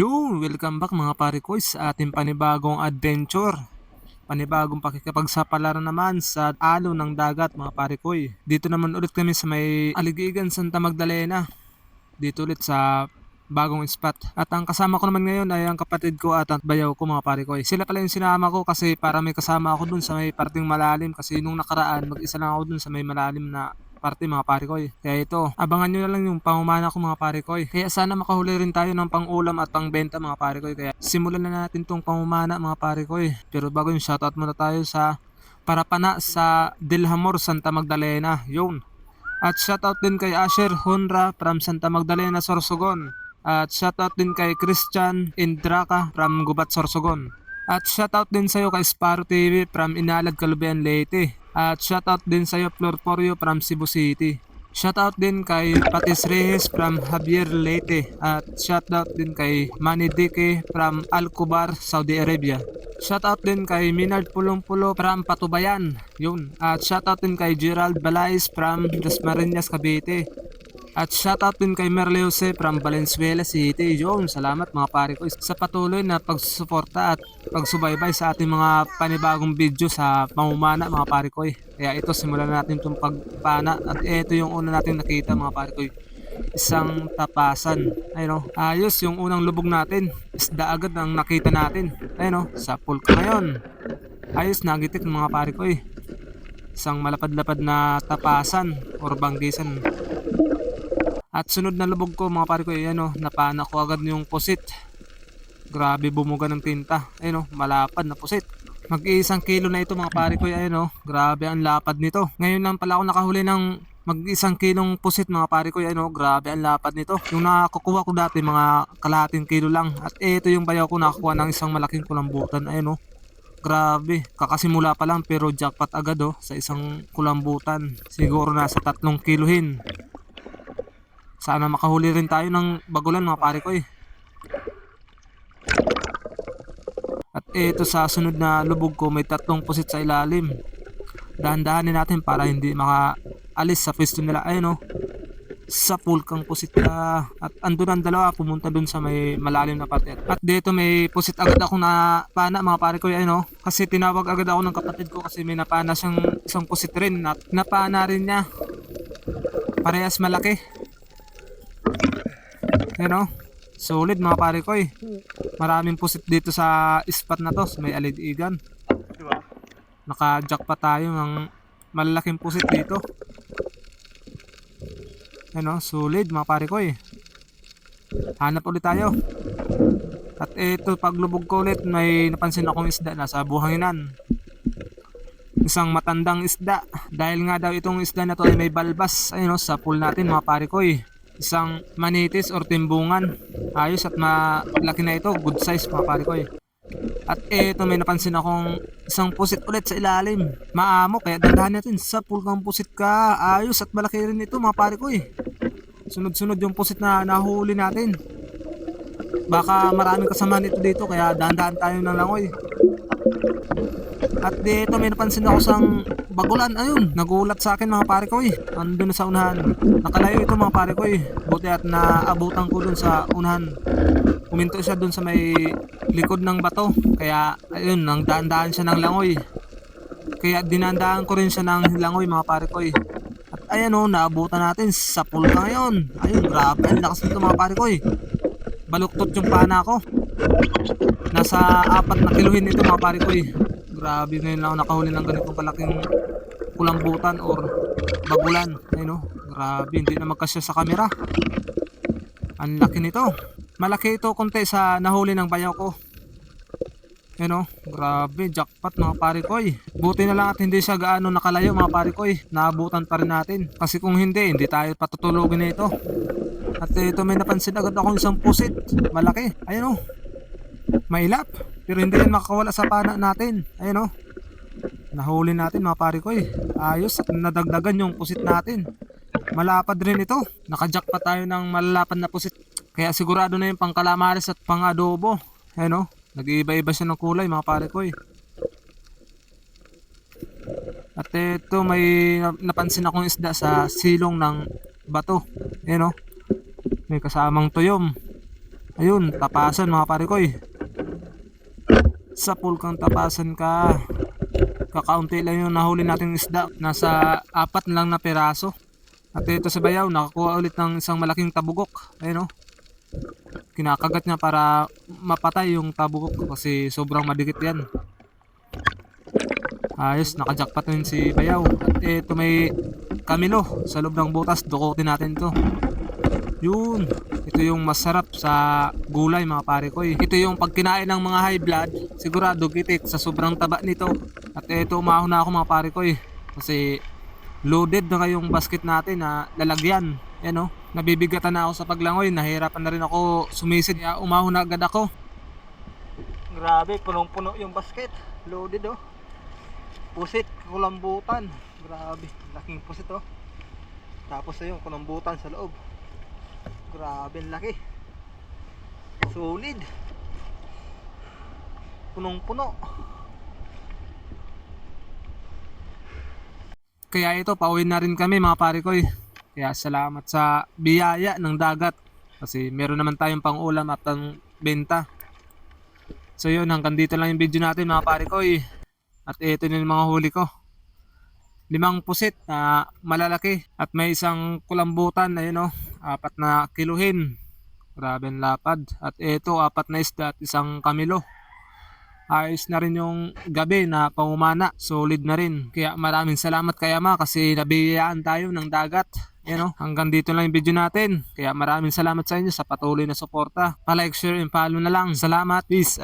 Welcome back mga pare ko sa ating panibagong adventure. Panibagong pakikipagsapalaran naman sa alo ng dagat mga pare ko. Dito naman ulit kami sa may Aligigan, Santa Magdalena. Dito ulit sa bagong spot. At ang kasama ko naman ngayon ay ang kapatid ko at ang bayaw ko mga pare ko. Sila pala yung sinama ko kasi para may kasama ako dun sa may parting malalim. Kasi nung nakaraan mag-isa lang ako dun sa may malalim na parte mga pare ko. Kaya ito, abangan nyo na lang yung pangumana ko mga pare ko. Kaya sana makahuli rin tayo ng pang-ulam at pang-benta mga pare ko. Kaya simulan na natin tong pangumana mga pare ko. Pero bago yung shoutout muna tayo sa Parapana sa Delhamor, Santa Magdalena. Yun. At shoutout din kay Asher Honra from Santa Magdalena, Sorsogon. At shoutout din kay Christian Indraka from Gubat, Sorsogon. At shoutout din sa'yo kay Sparrow TV from Inalad, Calubian, Leyte. At shoutout din sa'yo Florporio from Cebu City. Shoutout din kay Patis Reyes from Javier, Leyte. At shoutout din kay Manny Dike from Alcobar, Saudi Arabia. Shoutout din kay Minard Pulong-Pulo from Patubayan. Yun. At shoutout din kay Gerald Balais from Dasmariñas, Cavite. At shoutout din kay Merle Jose from Valenzuela City. Yun, salamat mga pare ko sa patuloy na pagsusuporta at pagsubaybay sa ating mga panibagong video sa pangumana mga pare ko. Kaya ito, simulan natin itong pagpana at ito yung una natin nakita mga pare ko. Isang tapasan. Ayun, ayos yung unang lubog natin. Isda agad ang nakita natin. Ayun, sa pulka ngayon. Ayos, nagitik ng mga pare ko. Isang malapad-lapad na tapasan or banggisan. At sunod na lubog ko mga pare ko, napana ko agad yung pusit. Grabe, bumuga ng tinta. Malapad na pusit. Mag-iisang kilo na ito mga pare ko, grabe ang lapad nito. Ngayon lang pala ako nakahuli ng mag-isang kilong pusit mga pare ko, grabe ang lapad nito. Yung nakukuha ko dati mga kalahating kilo lang. At ito yung bayaw ko nakakuha ng isang malaking kulambutan. Grabe, kakasimula pa lang pero jackpot agad sa isang kulambutan. Siguro nasa 3 kilohin. Sana makahuli rin tayo ng bagulan mga pare ko. At ito sa sunod na lubog ko, may 3 pusit sa ilalim. Dahan-dahanin natin para hindi makaalis sa pwesto nila. Sa pulkang pusit ka. At andun ang dalawa, pumunta dun sa may malalim na parte. At dito may pusit agad ako na pana mga pare ko. Kasi tinawag agad ako ng kapatid ko kasi may napana siyang isang pusit rin. At napana rin niya. Parehas malaki. Solid mga pare ko. Maraming pusit dito sa spot na to, may Aligigan. Diba? Naka-jackpot tayo ng malalaking pusit dito. Solid mga pare ko. Hanap ulit tayo. At ito, paglubog ko ulit, may napansin akong isda nasa buhanginan. Isang matandang isda. Dahil nga daw itong isda na to ay may balbas. Sa pool natin mga pare ko. Isang manitis or timbungan. Ayos at malaki na ito. Good size mga pare ko. At eto, may napansin akong isang pusit ulit sa ilalim. Maamo, kaya dandahan natin sa pulkang pusit ka. Ayos at malaki rin ito mga pare ko. Sunod-sunod yung pusit na nahuli natin. Baka maraming kasama nito dito kaya dahan-dahan tayo ng langoy. At dito may napansin ako sang bagulan. Ayun, nagulat sa akin mga pare ko. Andun na sa unahan. Nakalayo ito mga pare ko. Buti at naabutan ko dun sa unahan. Puminto siya dun sa may likod ng bato. Kaya ayun, nang daan-daan siya ng langoy. Kaya dinandaan ko rin siya ng langoy mga pare ko. At ayan naabutan natin sa pulka ngayon. Ayun, grabe, ang lakas nito mga pare ko. Baluktot yung pana ko. Nasa 4 na kilohin ito mga pare ko. Grabe, ngayon lang ako nakahuli ng ganitong kalaking kulambutan or bagulan. Grabe, hindi na magkasya sa camera. Ang laki nito. Malaki ito konti sa nahuli ng bayaw ko. Grabe, jackpot mga pare ko. Buti na lang at hindi siya gaano nakalayo mga pare ko. Naabutan pa rin natin. Kasi kung hindi tayo patutulogin na ito. At ito, may napansin agad akong isang pusit. Malaki. Ayun mailap. Pero hindi yan makakawala sa pana natin. Ayun nahuli natin mga pare ko. Ayos at nadagdagan yung pusit natin. Malapad rin ito. Nakajackpot tayo ng malalapad na pusit. Kaya sigurado na yung pang calamares at pang adobo. Nag-iiba-iba siya ng kulay mga pare ko. At ito, may napansin akong isda sa silong ng bato. May kasamang tuyom. Ayun, tapasan mga pare ko eh. Sa pool kang tapasan ka. Kakaunti lang yung nahuli nating isda. Nasa 4 lang na piraso. At ito sa bayaw, nakakuha ulit ng isang malaking tabugok. Ayun o. Kinakagat niya para mapatay yung tabugok kasi sobrang madikit yan. Ayos, nakajakpat na yun si bayaw. At ito may kamilo sa loob ng butas. Dukutin natin to. Yun. Ito yung masarap sa gulay mga pare ko eh. Ito yung pag kinain ng mga high blood, sigurado gitik sa sobrang taba nito. At ito umahon na ako mga pare ko eh. Kasi loaded na kayong basket natin na lalagyan. Yan o. Nabibigatan na ako sa paglangoy. Nahirapan na rin ako sumisid. Kaya umahon na agad ako. Grabe, punong-puno yung basket. Loaded oh. Pusit, kulambutan. Grabe, laking pusit oh. Tapos na yung kulambutan sa loob. Grabe, laki. Solid. Punong-puno. Kaya ito, pauwi na rin kami mga pare ko eh. Kaya salamat sa biyaya ng dagat. Kasi meron naman tayong pang ulam at pang benta. So yun, hanggang dito lang yung video natin mga pare ko eh. At ito na yung mga huli ko. 5 pusit na malalaki. At may isang kulambutan na yun 4 na kiluhin. Grabe ang lapad. At ito 4 na isda at isang kamilo. Ayos na rin yung gabi na pangumana. Solid na rin. Kaya maraming salamat kay Ama kasi nabiyayaan tayo ng dagat. Yan hanggang dito lang yung video natin. Kaya maraming salamat sa inyo sa patuloy na suporta. Pa-like, share, and follow na lang. Salamat. Peace.